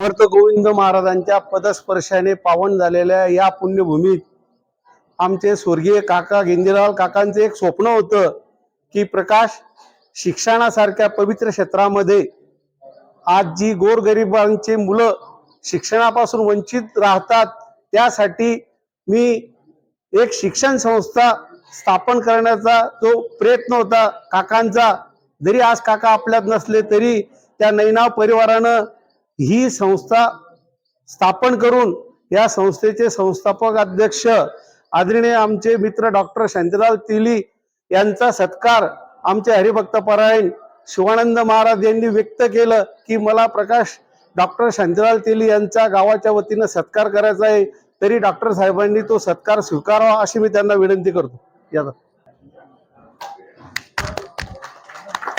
समर्थ गोविंद महाराजांच्या पदस्पर्शाने पावन झालेल्या या पुण्यभूमीत आमचे स्वर्गीय काका गेंजीलाल काकांचे एक स्वप्न होतं की प्रकाश शिक्षणासारख्या पवित्र क्षेत्रामध्ये आज जी गोरगरिबांची मुलं शिक्षणापासून वंचित राहतात त्यासाठी मी एक शिक्षण संस्था स्थापन करण्याचा जो प्रयत्न होता काकांचा, जरी आज काका आपल्यात नसले तरी त्या नैनाव परिवारानं ही संस्था स्थापन करून या संस्थेचे संस्थापक अध्यक्ष आदरणीय आमचे मित्र डॉक्टर शांतीलाल तेली यांचा सत्कार आमचे हरिभक्तपरायण शिवानंद महाराज यांनी व्यक्त केलं की मला प्रकाश डॉक्टर शांतीलाल तेली यांच्या गावाच्या वतीनं सत्कार करायचा आहे, तरी डॉक्टर साहेबांनी तो सत्कार स्वीकारावा अशी मी त्यांना विनंती करतो। या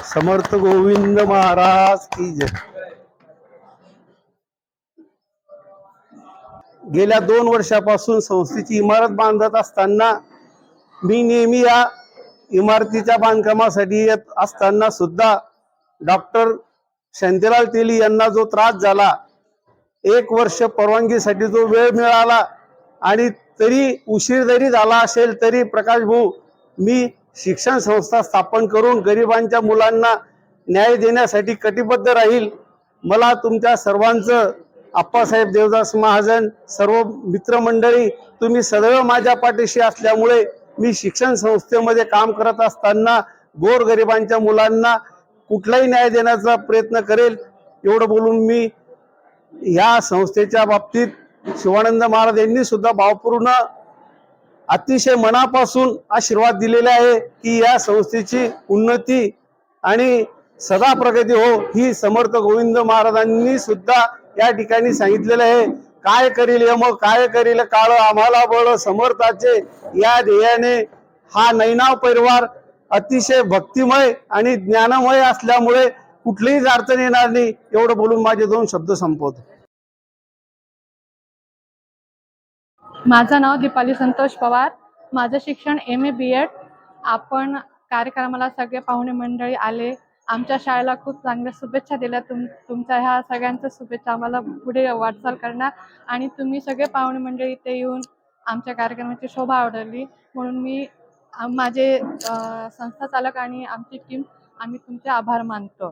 समर्थ गोविंद महाराज की जय। गेल्या 2 वर्षापासून संस्थेची इमारत बांधत असताना मी नेहमी या इमारतीच्या बांधकामासाठी येत असताना सुद्धा डॉक्टर शांतीलाल तेली यांना जो त्रास झाला, 1 वर्ष परवानगीसाठी जो वेळ मिळाला आणि तरी उशीर जरी झाला असेल तरी प्रकाश भाऊ मी शिक्षण संस्था स्थापन करून गरिबांच्या मुलांना न्याय देण्यासाठी कटिबद्ध राहील। मला तुमच्या सर्वांचं, आप्पासाहेब देवदास महाजन, सर्व मित्रमंडळी तुम्ही सदैव माझ्या पाठीशी असल्यामुळे मी शिक्षण संस्थेमध्ये काम करत असताना गोरगरिबांच्या मुलांना कुठलाही न्याय देण्याचा प्रयत्न करेल एवढं बोलून मी या संस्थेच्या बाबतीत शिवानंद महाराज यांनी सुद्धा भावपूर्ण अतिशय मनापासून आशीर्वाद दिलेले आहे की या संस्थेची उन्नती आणि सदा प्रगती हो ही समर्थ गोविंद महाराजांनी सुद्धा या ठिकाणी सांगितलेलं आहे। काय करील यम काय करील काळ आम्हाला बळ समर्थाचे, या ध्येयाने हा नैनाव परिवार अतिशय भक्तिमय आणि ज्ञानमय असल्यामुळे कुठलीही अडचण येणार नाही एवढं बोलून माझे 2 शब्द संपवतो। माझं नाव दीपाली संतोष पवार, माझं शिक्षण MA BEd। आपण कार्यक्रमाला सगळे पाहुणे मंडळी आले, आमच्या शाळेला खूप चांगल्या शुभेच्छा दिल्या। तुमच्या ह्या सगळ्यांच्या शुभेच्छा आम्हाला पुढे वाटचाल करणार आणि तुम्ही सगळे पाहुणे मंडळी इथे येऊन आमच्या कार्यक्रमाची शोभा आवडली म्हणून मी माझे संस्था चालक आणि आमची टीम आम्ही तुमचे आभार मानतो।